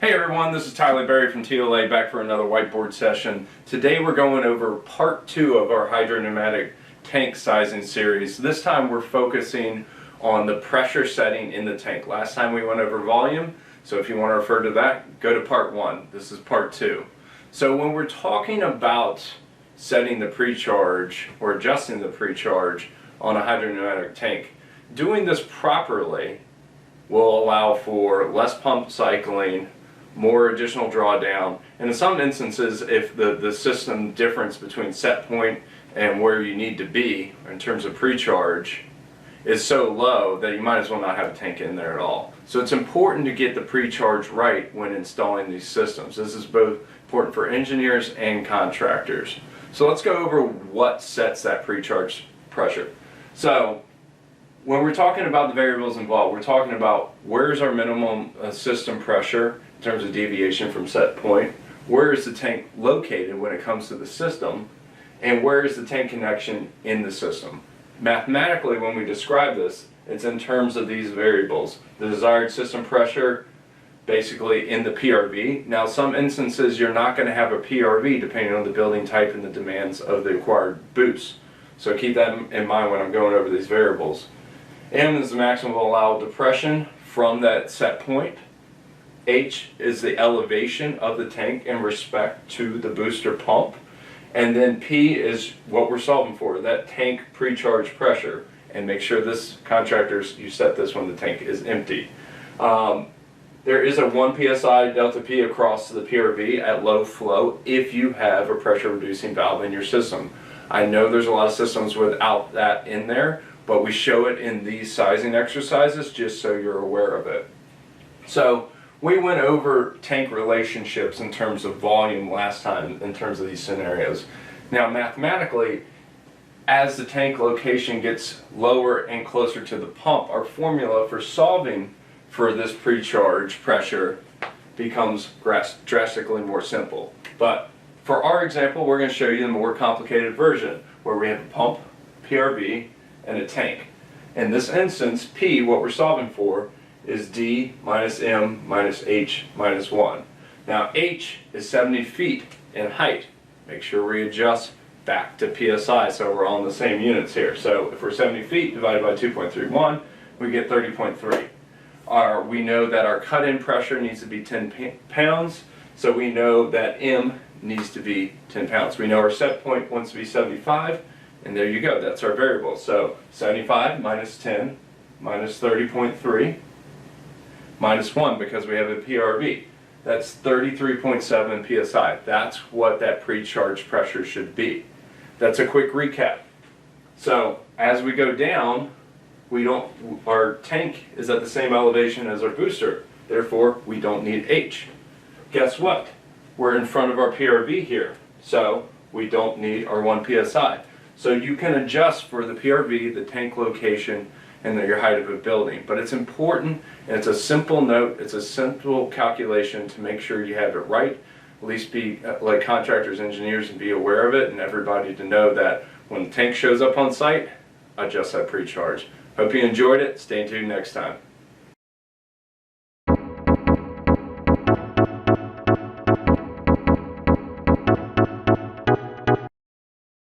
Hey everyone, this is Tyler from TLA back for another whiteboard session. Today we're going over part 2 of our Hydropneumatic tank sizing series. This time we're focusing on the pressure setting in the tank. Last time we went over volume, so if you want to refer to that, go to part 1. This is part 2. So when we're talking about setting the pre-charge or adjusting the pre-charge on a hydropneumatic tank, doing this properly will allow for less pump cycling, more additional drawdown, and in some instances, if the system difference between set point and where you need to be in terms of pre-charge is so low that you might as well not have a tank in there at all. So it's important to get the pre-charge right when installing these systems. This is both important for engineers and contractors. So let's go over what sets that pre-charge pressure. So when we're talking about the variables involved, we're talking about where's our minimum system pressure in terms of deviation from set point, where is the tank located when it comes to the system, and where is the tank connection in the system. Mathematically, when we describe this, it's in terms of these variables. The desired system pressure, basically in the PRV. Now, some instances you're not going to have a PRV depending on the building type and the demands of the required boost. So keep that in mind when I'm going over these variables. M is the maximum allowed depression from that set point. H is the elevation of the tank in respect to the booster pump. And then P is what we're solving for, that tank pre-charge pressure. And make sure this, contractors, you set this when the tank is empty. There is a 1 psi delta P across the PRV at low flow if you have a pressure reducing valve in your system. I know there's a lot of systems without that in there, but we show it in these sizing exercises just so you're aware of it. So we went over tank relationships in terms of volume last time in terms of these scenarios. Now mathematically, as the tank location gets lower and closer to the pump, our formula for solving for this pre-charge pressure becomes drastically more simple. But for our example, we're going to show you the more complicated version where we have a pump, PRV, and a tank. In this instance, P, what we're solving for, is D minus M minus H minus 1. Now H is 70 feet in height. Make sure we adjust back to PSI so we're all in the same units here. So if we're 70 feet divided by 2.31, we get 30.3. We know that our cut-in pressure needs to be 10 pounds, so we know that M needs to be 10 pounds. We know our set point wants to be 75, and there you go, that's our variable. So 75 minus 10 minus 30.3 minus 1 because we have a PRV. That's 33.7 psi. That's what that pre-charge pressure should be. That's a quick recap. So as we go down, our tank is at the same elevation as our booster. Therefore, we don't need H. Guess what? We're in front of our PRV here. So we don't need our 1 psi. So you can adjust for the PRV, the tank location, and your height of a building. But it's important, and it's a simple note, it's a simple calculation to make sure you have it right. At least be like contractors, engineers, and be aware of it, and everybody to know that when the tank shows up on site, adjust that pre-charge. Hope you enjoyed it. Stay tuned next time.